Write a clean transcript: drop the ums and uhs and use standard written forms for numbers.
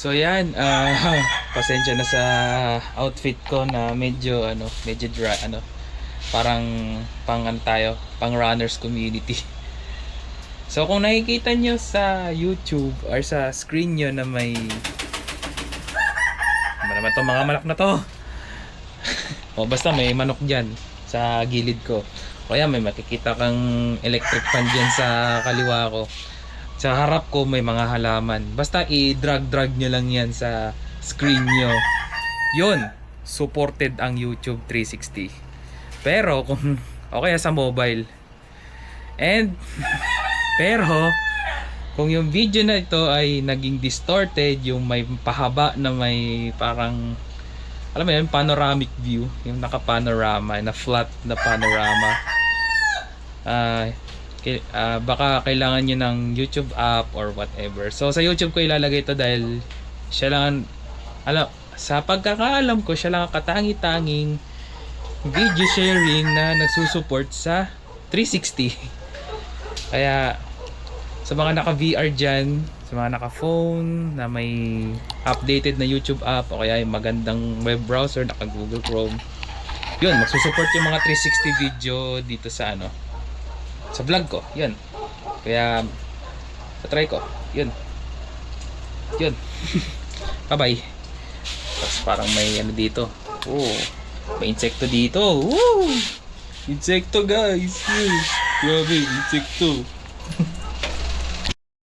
So yan, pasensya na sa outfit ko na medyo dry, parang pang runners community. So kung nakikita nyo sa YouTube or sa screen nyo na may ano naman to, mga manok na to. O basta may manok dyan sa gilid ko. O yan, may makikita kang electric fan dyan sa kaliwa ko. Sa harap ko may mga halaman. Basta i-drag nyo lang yan sa screen nyo. Yun, supported ang YouTube 360. Pero kung okay sa mobile. And pero kung yung video na ito ay naging distorted, yung may pahaba na may parang alam mo yun, panoramic view, yung naka-panorama, na flat na panorama. Baka kailangan nyo ng YouTube app or whatever. So sa YouTube ko ilalagay ito dahil siya lang, sa pagkakaalam ko, siya lang ang katangi-tanging video sharing na nagsusupport sa 360. Kaya sa mga naka-VR dyan, sa mga naka-phone na may updated na YouTube app o kaya yung magandang web browser, naka-Google Chrome, yun, magsusupport yung mga 360 video dito sa sa vlog ko, yun. Kaya try ko, yun. Bye bye. Tapos parang may dito, may insekto dito. Insekto guys. Grabe, insekto.